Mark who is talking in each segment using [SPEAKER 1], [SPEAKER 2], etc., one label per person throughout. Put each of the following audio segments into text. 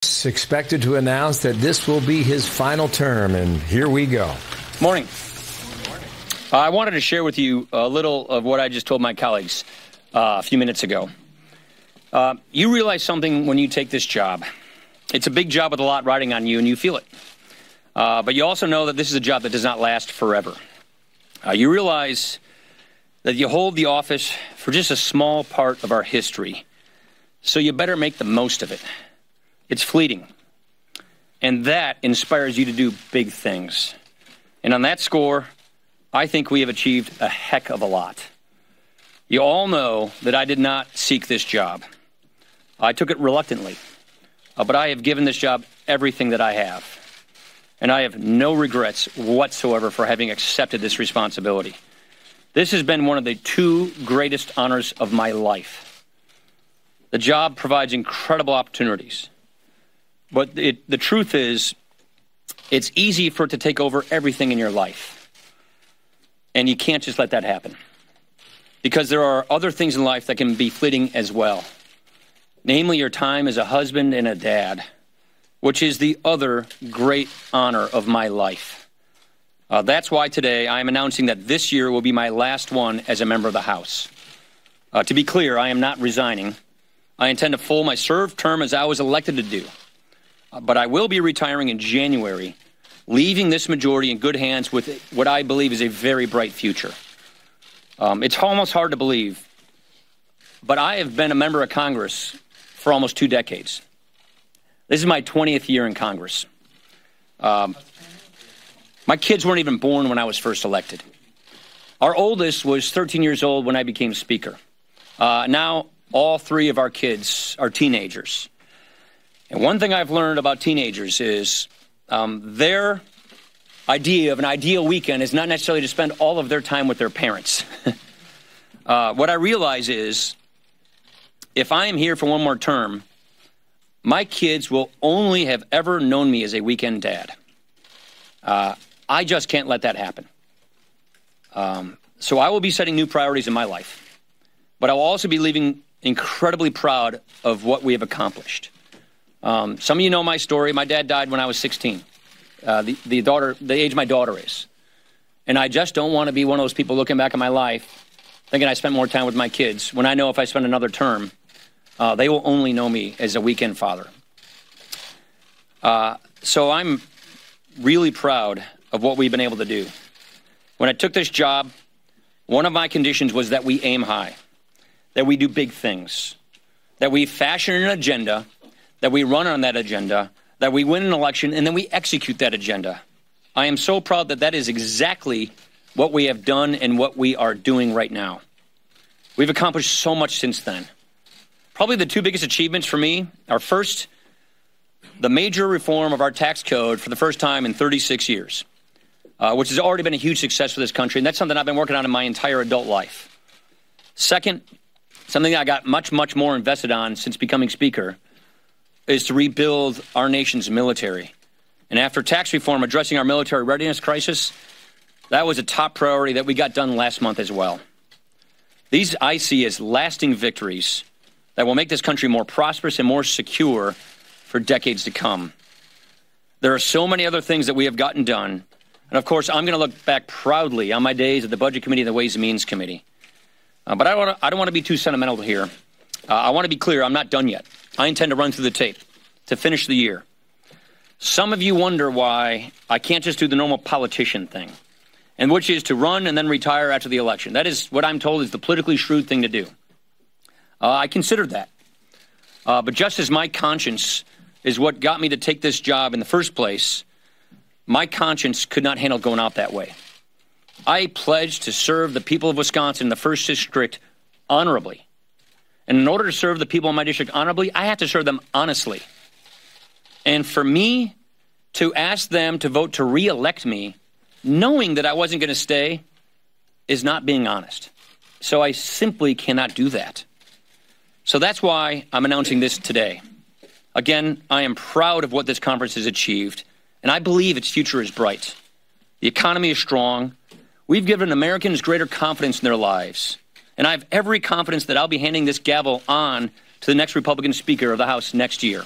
[SPEAKER 1] Expected to announce that this will be his final term, and here we go.
[SPEAKER 2] Morning. I wanted to share with you a little of what I just told my colleagues a few minutes ago. You realize something when you take this job. It's a big job with a lot riding on you, and you feel it. But you also know that this is a job that does not last forever. You realize that you hold the office for just a small part of our history, so you better make the most of it. It's fleeting, and that inspires you to do big things. And on that score, I think we have achieved a heck of a lot. You all know that I did not seek this job. I took it reluctantly, but I have given this job everything that I have. And I have no regrets whatsoever for having accepted this responsibility. This has been one of the two greatest honors of my life. The job provides incredible opportunities. But the truth is, it's easy for it to take over everything in your life. And you can't just let that happen. Because there are other things in life that can be fleeting as well. Namely, your time as a husband and a dad, which is the other great honor of my life. That's why today I am announcing that this year will be my last one as a member of the House. To be clear, I am not resigning. I intend to full my served term as I was elected to do. But I will be retiring in January, leaving this majority in good hands with what I believe is a very bright future. It's almost hard to believe, but I have been a member of Congress for almost 2 decades. This is my 20th year in Congress. My kids weren't even born when I was first elected. Our oldest was 13 years old when I became Speaker. Now, all 3 of our kids are teenagers. And one thing I've learned about teenagers is their idea of an ideal weekend is not necessarily to spend all of their time with their parents. What I realize is if I am here for one more term, my kids will only have ever known me as a weekend dad. I just can't let that happen. So I will be setting new priorities in my life. But I will also be leaving incredibly proud of what we have accomplished. Some of you know my story. My dad died when I was 16, the age my daughter is. And I just don't want to be one of those people looking back at my life thinking I spent more time with my kids when I know if I spend another term, they will only know me as a weekend father. So I'm really proud of what we've been able to do. When I took this job, one of my conditions was that we aim high, that we do big things, that we fashion an agenda, that we run on that agenda, that we win an election, and then we execute that agenda. I am so proud that that is exactly what we have done and what we are doing right now. We've accomplished so much since then. Probably the 2 biggest achievements for me are first, the major reform of our tax code for the first time in 36 years, which has already been a huge success for this country, and that's something I've been working on in my entire adult life. Second, something I got much, much more invested on since becoming Speaker, is to rebuild our nation's military. And after tax reform addressing our military readiness crisis, that was a top priority that we got done last month as well. These I see as lasting victories that will make this country more prosperous and more secure for decades to come. There are so many other things that we have gotten done. And of course, I'm going to look back proudly on my days at the Budget Committee and the Ways and Means Committee. But I don't want to be too sentimental here. I want to be clear, I'm not done yet. I intend to run through the tape to finish the year. Some of you wonder why I can't just do the normal politician thing, and which is to run and then retire after the election. That is what I'm told is the politically shrewd thing to do. I considered that. But just as my conscience is what got me to take this job in the first place, my conscience could not handle going out that way. I pledged to serve the people of Wisconsin in the 1st District honorably. And in order to serve the people in my district honorably, I have to serve them honestly. And for me to ask them to vote to re-elect me, knowing that I wasn't going to stay, is not being honest. So I simply cannot do that. So that's why I'm announcing this today. Again, I am proud of what this conference has achieved, and I believe its future is bright. The economy is strong. We've given Americans greater confidence in their lives. And I have every confidence that I'll be handing this gavel on to the next Republican Speaker of the House next year.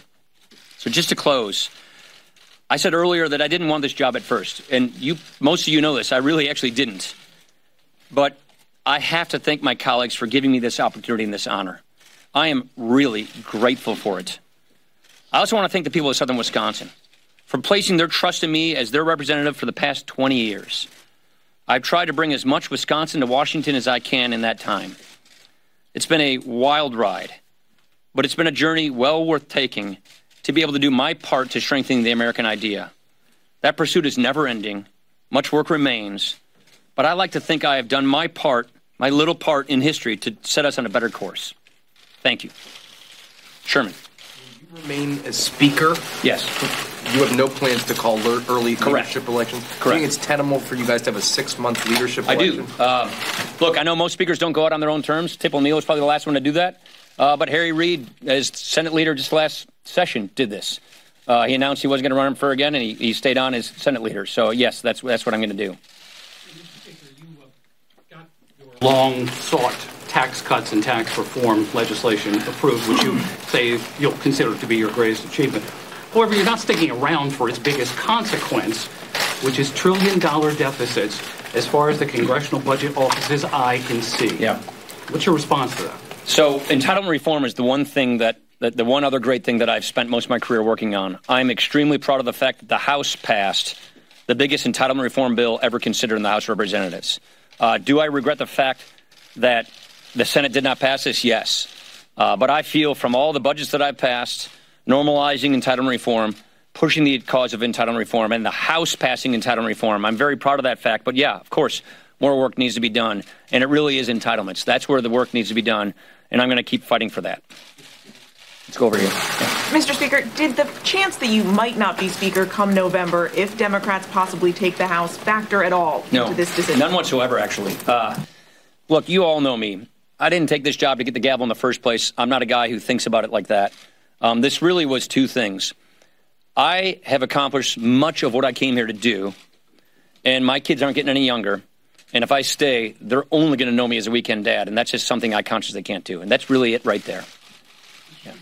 [SPEAKER 2] So just to close, I said earlier that I didn't want this job at first, and most of you know this. I really actually didn't. But I have to thank my colleagues for giving me this opportunity and this honor. I am really grateful for it. I also want to thank the people of Southern Wisconsin for placing their trust in me as their representative for the past 20 years. I've tried to bring as much Wisconsin to Washington as I can in that time. It's been a wild ride, but it's been a journey well worth taking to be able to do my part to strengthen the American idea. That pursuit is never ending. Much work remains, but I like to think I have done my part, my little part in history to set us on a better course. Thank you. Sherman.
[SPEAKER 3] Will you remain as Speaker?
[SPEAKER 2] Yes.
[SPEAKER 3] You have no plans to call early leadership elections?
[SPEAKER 2] Correct.
[SPEAKER 3] Do you think it's tenable for you guys to have a 6-month leadership election?
[SPEAKER 2] I do. Look, I know most speakers don't go out on their own terms. Tip O'Neill was probably the last one to do that. But Harry Reid, as Senate leader just last session, did this. He announced he wasn't going to run for again, and he stayed on as Senate leader. So, yes, that's what I'm going to do.
[SPEAKER 4] Long-sought tax cuts and tax reform legislation approved, which you say you'll consider to be your greatest achievement. However, you're not sticking around for its biggest consequence, which is trillion-dollar deficits as far as the Congressional Budget Office's eye can see.
[SPEAKER 2] Yeah.
[SPEAKER 4] What's your response to that?
[SPEAKER 2] So entitlement reform is the one thing the one other great thing that I've spent most of my career working on. I'm extremely proud of the fact that the House passed the biggest entitlement reform bill ever considered in the House of Representatives. Do I regret the fact that the Senate did not pass this? Yes. But I feel from all the budgets that I've passed, normalizing entitlement reform, pushing the cause of entitlement reform, and the House passing entitlement reform, I'm very proud of that fact. But, yeah, of course, more work needs to be done. And it really is entitlements. That's where the work needs to be done. And I'm going to keep fighting for that. Let's go over here. Yeah.
[SPEAKER 5] Mr. Speaker, did the chance that you might not be Speaker come November, if Democrats possibly take the House, factor at all into this decision?
[SPEAKER 2] None whatsoever, actually. Look, you all know me. I didn't take this job to get the gavel in the first place. I'm not a guy who thinks about it like that. This really was two things. I have accomplished much of what I came here to do, and my kids aren't getting any younger. And if I stay, they're only going to know me as a weekend dad, and that's just something I consciously can't do. And that's really it right there.
[SPEAKER 6] Yeah.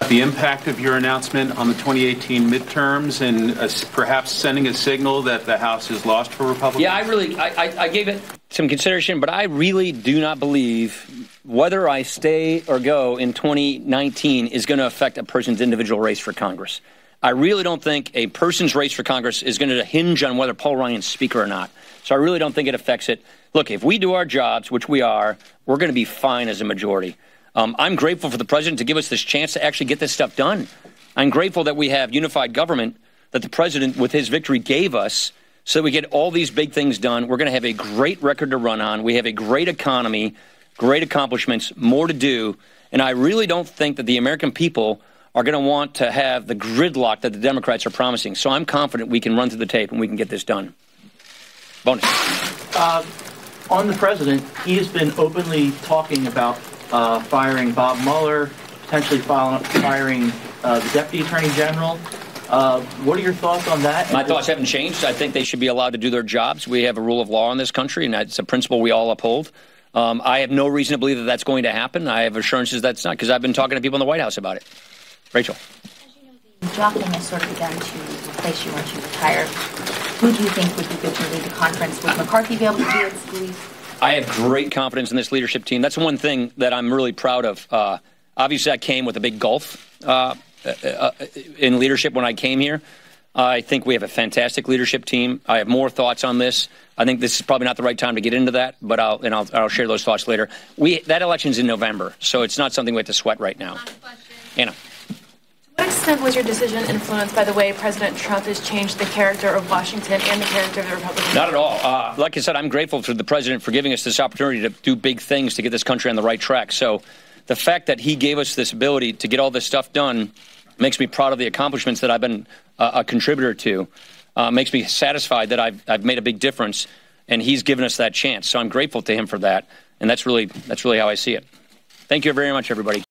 [SPEAKER 6] The impact of your announcement on the 2018 midterms and perhaps sending a signal that the House has lost for Republicans?
[SPEAKER 2] Yeah, I gave it some consideration, but I really do not believe whether I stay or go in 2019 is going to affect a person's individual race for Congress. I really don't think a person's race for Congress is going to hinge on whether Paul Ryan's Speaker or not. So I really don't think it affects it. Look, if we do our jobs, which we are, we're going to be fine as a majority. I'm grateful for the president to give us this chance to actually get this stuff done. I'm grateful that we have unified government that the president, with his victory, gave us so that we get all these big things done. We're going to have a great record to run on. We have a great economy, great accomplishments, more to do. And I really don't think that the American people are going to want to have the gridlock that the Democrats are promising. So I'm confident we can run through the tape and we can get this done. Bonus.
[SPEAKER 7] On the president, he has been openly talking about firing Bob Mueller, potentially firing the Deputy Attorney General. What are your thoughts on that?
[SPEAKER 2] My thoughts haven't changed. I think they should be allowed to do their jobs. We have a rule of law in this country, and that's a principle we all uphold. I have no reason to believe that that's going to happen. I have assurances that's not, because I've been talking to people in the White House about it. Rachel.
[SPEAKER 8] As you know, the drafting has sort of begun to replace you once you retire. Who do you think would be good to lead the conference? Would McCarthy be able to do it, Scalise?
[SPEAKER 2] I have great confidence in this leadership team. That's one thing that I'm really proud of. Obviously, I came with a big gulf in leadership when I came here. I think we have a fantastic leadership team. I have more thoughts on this. I think this is probably not the right time to get into that, but I'll share those thoughts later. That election's in November, so it's not something we have to sweat right now. Anna.
[SPEAKER 9] To what extent was your decision influenced by the way President Trump has changed the character of Washington and the character of the Republican?
[SPEAKER 2] Not at all. Like I said, I'm grateful to the president for giving us this opportunity to do big things to get this country on the right track. So the fact that he gave us this ability to get all this stuff done makes me proud of the accomplishments that I've been a contributor to. Makes me satisfied that I've made a big difference, and he's given us that chance. So I'm grateful to him for that, and that's really how I see it. Thank you very much, everybody.